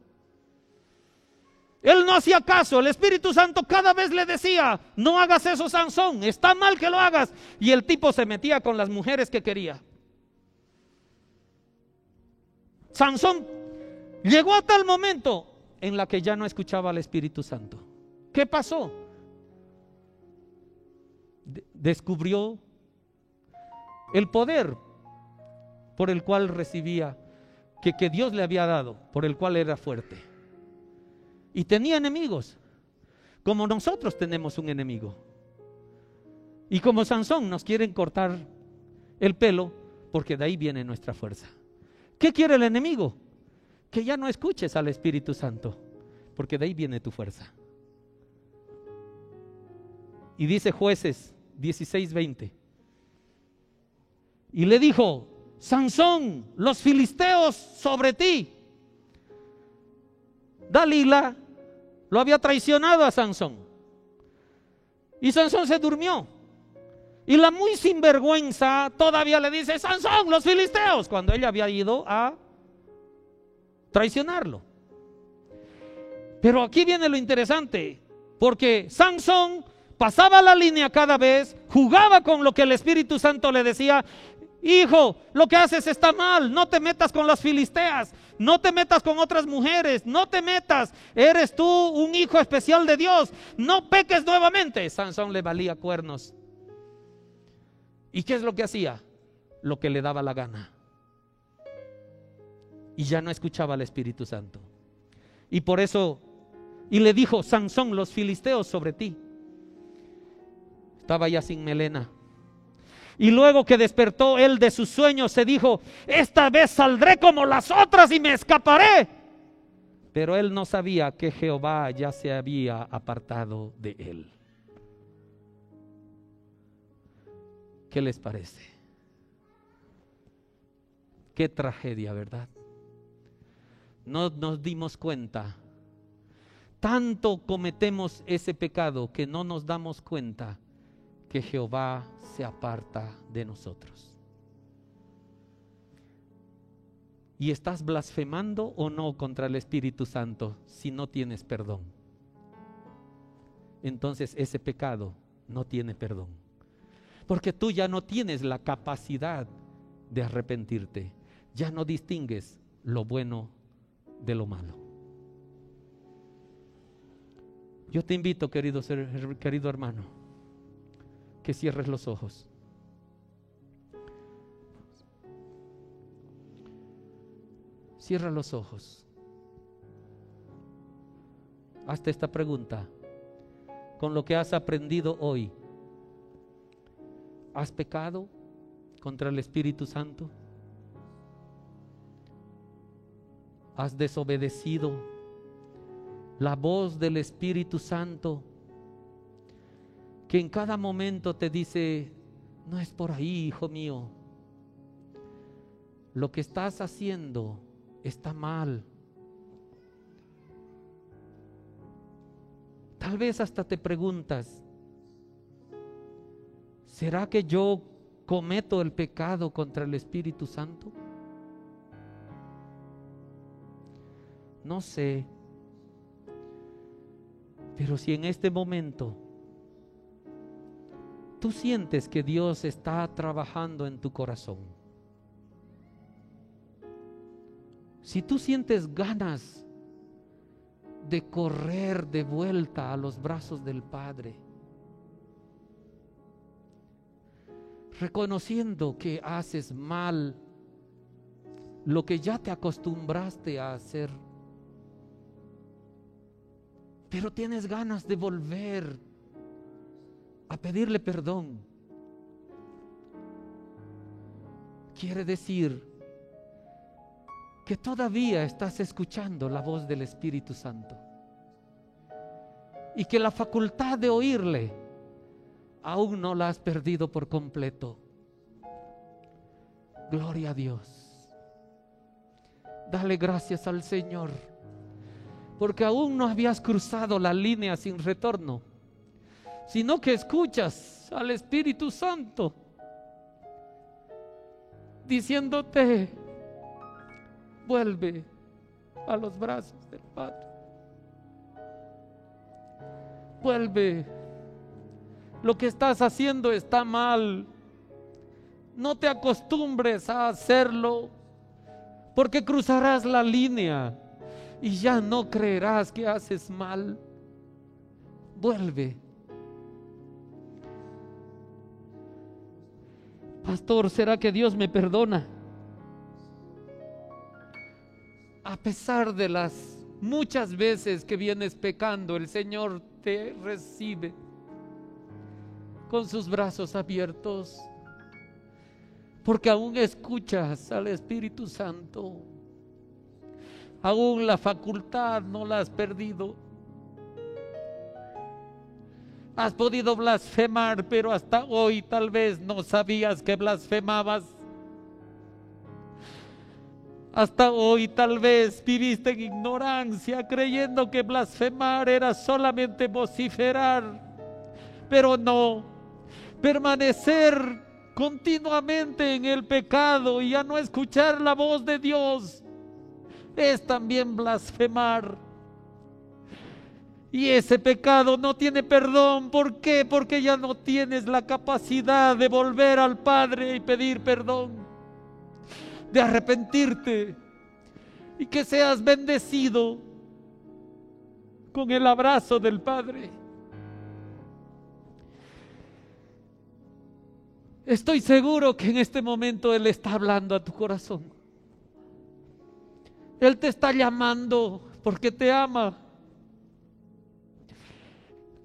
Él no hacía caso. El Espíritu Santo cada vez le decía, no hagas eso, Sansón, está mal que lo hagas. Y el tipo se metía con las mujeres que quería. Sansón llegó a tal momento en la que ya no escuchaba al Espíritu Santo. ¿Qué pasó? Descubrió el poder por el cual recibía, que Dios le había dado, por el cual era fuerte. Y tenía enemigos, como nosotros tenemos un enemigo. Y como Sansón nos quieren cortar el pelo, porque de ahí viene nuestra fuerza. ¿Qué quiere el enemigo? Que ya no escuches al Espíritu Santo, porque de ahí viene tu fuerza. Y dice Jueces 16:20. Y le dijo: Sansón, los filisteos sobre ti. Dalila lo había traicionado a Sansón. Y Sansón se durmió. Y la muy sinvergüenza todavía le dice: Sansón, los filisteos, cuando ella había ido a traicionarlo. Pero aquí viene lo interesante, porque Sansón pasaba la línea cada vez, jugaba con lo que el Espíritu Santo le decía: hijo, lo que haces está mal, no te metas con las filisteas, no te metas con otras mujeres, no te metas, eres tú un hijo especial de Dios, no peques nuevamente. Sansón le valía cuernos. ¿Y qué es lo que hacía? Lo que le daba la gana. Y ya no escuchaba al Espíritu Santo. Y por eso, y le dijo: Sansón, los filisteos sobre ti. Estaba ya sin melena. Y luego que despertó él de sus sueños, se dijo: esta vez saldré como las otras y me escaparé. Pero él no sabía que Jehová ya se había apartado de él. ¿Qué les parece? Qué tragedia, ¿verdad? No nos dimos cuenta. Tanto cometemos ese pecado que no nos damos cuenta que Jehová se aparta de nosotros. ¿Y estás blasfemando o no contra el Espíritu Santo si no tienes perdón? Entonces ese pecado no tiene perdón. Porque tú ya no tienes la capacidad de arrepentirte. Ya no distingues lo bueno de lo malo. Yo te invito, querido hermano, que cierres los ojos. Cierra los ojos. Hazte esta pregunta. Con lo que has aprendido hoy, ¿has pecado contra el Espíritu Santo? ¿Has desobedecido la voz del Espíritu Santo, que en cada momento te dice: no es por ahí, hijo mío, lo que estás haciendo está mal? Tal vez hasta te preguntas: ¿será que yo cometo el pecado contra el Espíritu Santo? No sé. Pero si en este momento tú sientes que Dios está trabajando en tu corazón, si tú sientes ganas de correr de vuelta a los brazos del Padre, reconociendo que haces mal lo que ya te acostumbraste a hacer, pero tienes ganas de volver a pedirle perdón, quiere decir que todavía estás escuchando la voz del Espíritu Santo y que la facultad de oírle aún no la has perdido por completo. Gloria a Dios. Dale gracias al Señor, porque aún no habías cruzado la línea sin retorno, sino que escuchas al Espíritu Santo diciéndote: vuelve a los brazos del Padre. Vuelve. Lo que estás haciendo está mal. No te acostumbres a hacerlo, porque cruzarás la línea y ya no creerás que haces mal. Vuelve. Pastor, ¿será que Dios me perdona? A pesar de las muchas veces que vienes pecando, el Señor te recibe con sus brazos abiertos, porque aún escuchas al Espíritu Santo. Aún la facultad no la has perdido. Has podido blasfemar, pero hasta hoy tal vez no sabías que blasfemabas. Hasta hoy tal vez viviste en ignorancia, creyendo que blasfemar era solamente vociferar. Pero no, permanecer continuamente en el pecado y a no escuchar la voz de Dios es también blasfemar. Y ese pecado no tiene perdón. ¿Por qué? Porque ya no tienes la capacidad de volver al Padre y pedir perdón, de arrepentirte y que seas bendecido con el abrazo del Padre. Estoy seguro que en este momento Él está hablando a tu corazón. Él te está llamando porque te ama.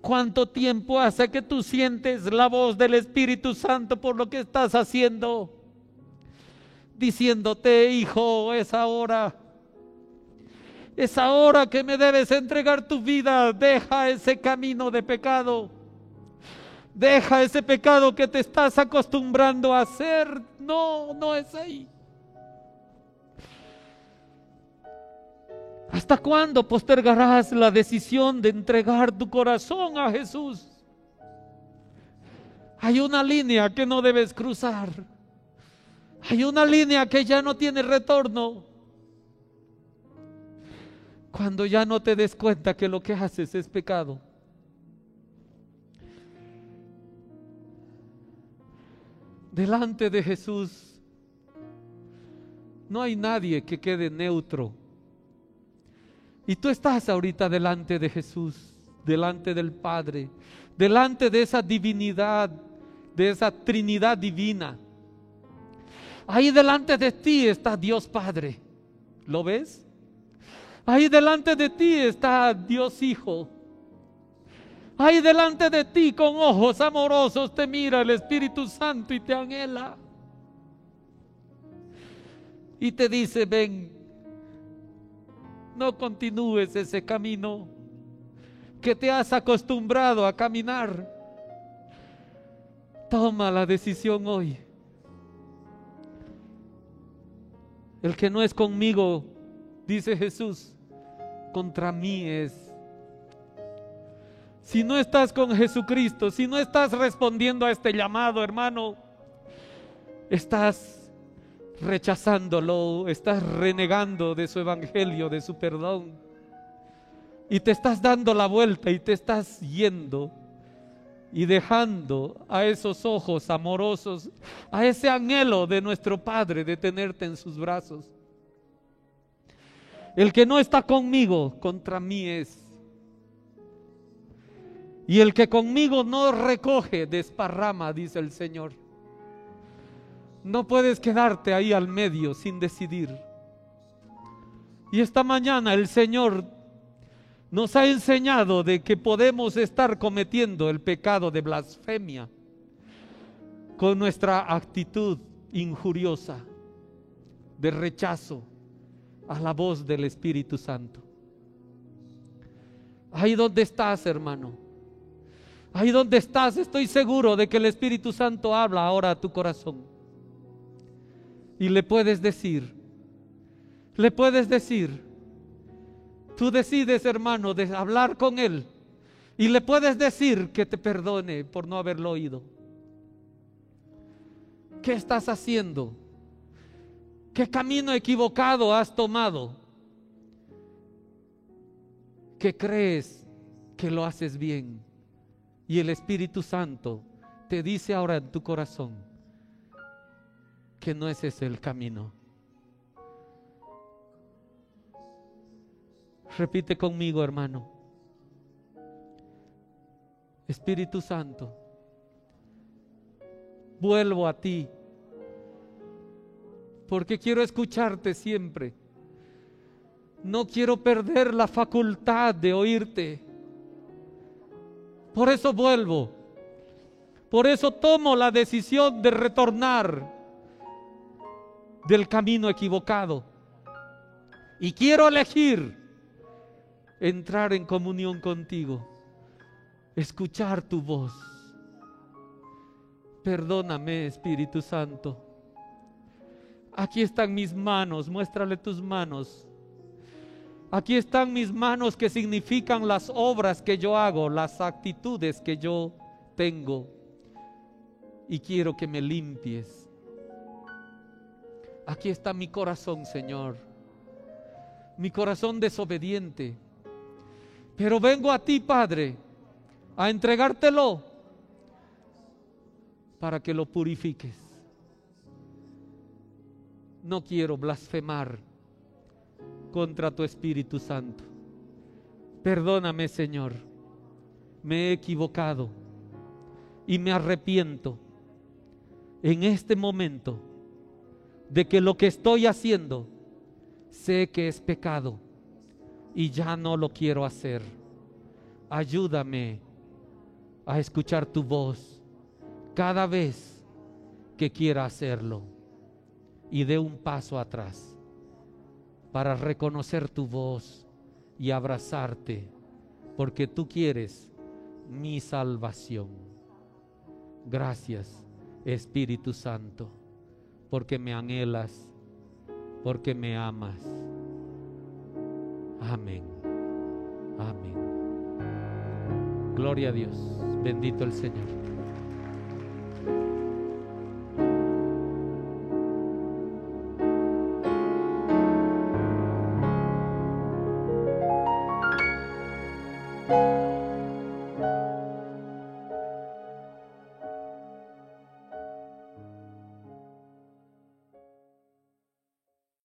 ¿Cuánto tiempo hace que tú sientes la voz del Espíritu Santo por lo que estás haciendo? Diciéndote: hijo, es ahora que me debes entregar tu vida. Deja ese camino de pecado. Deja ese pecado que te estás acostumbrando a hacer. No es ahí. ¿Hasta cuándo postergarás la decisión de entregar tu corazón a Jesús? Hay una línea que no debes cruzar. Hay una línea que ya no tiene retorno. Cuando ya no te des cuenta que lo que haces es pecado. Delante de Jesús no hay nadie que quede neutro. Y tú estás ahorita delante de Jesús, delante del Padre, delante de esa divinidad, de esa Trinidad divina. Ahí delante de ti está Dios Padre. ¿Lo ves? Ahí delante de ti está Dios Hijo. Ahí delante de ti con ojos amorosos te mira el Espíritu Santo y te anhela. Y te dice: ven, no continúes ese camino que te has acostumbrado a caminar. Toma la decisión hoy. El que no es conmigo, dice Jesús, contra mí es. Si no estás con Jesucristo, si no estás respondiendo a este llamado, hermano, estás rechazándolo, estás renegando de su evangelio, de su perdón, y te estás dando la vuelta y te estás yendo y dejando a esos ojos amorosos, a ese anhelo de nuestro Padre de tenerte en sus brazos. El que no está conmigo, contra mí es. Y el que conmigo no recoge, desparrama, dice el Señor. No puedes quedarte ahí al medio sin decidir. Y esta mañana el Señor nos ha enseñado de que podemos estar cometiendo el pecado de blasfemia con nuestra actitud injuriosa de rechazo a la voz del Espíritu Santo. Ahí donde estás, hermano, ahí donde estás, estoy seguro de que el Espíritu Santo habla ahora a tu corazón. Y le puedes decir, tú decides, hermano, de hablar con Él. Y le puedes decir que te perdone por no haberlo oído. ¿Qué estás haciendo? ¿Qué camino equivocado has tomado? ¿Qué crees que lo haces bien? Y el Espíritu Santo te dice ahora en tu corazón que no es ese el camino. Repite conmigo, hermano. Espíritu Santo, vuelvo a ti, porque quiero escucharte siempre. No quiero perder la facultad de oírte. Por eso vuelvo. Por eso tomo la decisión de retornar del camino equivocado. Y quiero elegir entrar en comunión contigo, escuchar tu voz. Perdóname, Espíritu Santo. Aquí están mis manos, muéstrale tus manos. Aquí están mis manos, que significan las obras que yo hago, las actitudes que yo tengo. Y quiero que me limpies. Aquí está mi corazón, Señor. Mi corazón desobediente. Pero vengo a ti, Padre, a entregártelo para que lo purifiques. No quiero blasfemar contra tu Espíritu Santo. Perdóname, Señor. Me he equivocado y me arrepiento en este momento de que lo que estoy haciendo sé que es pecado y ya no lo quiero hacer. Ayúdame a escuchar tu voz cada vez que quiera hacerlo, y dé un paso atrás para reconocer tu voz y abrazarte, porque tú quieres mi salvación. Gracias, Espíritu Santo, porque me anhelas, porque me amas. Amén. Amén. Gloria a Dios. Bendito el Señor.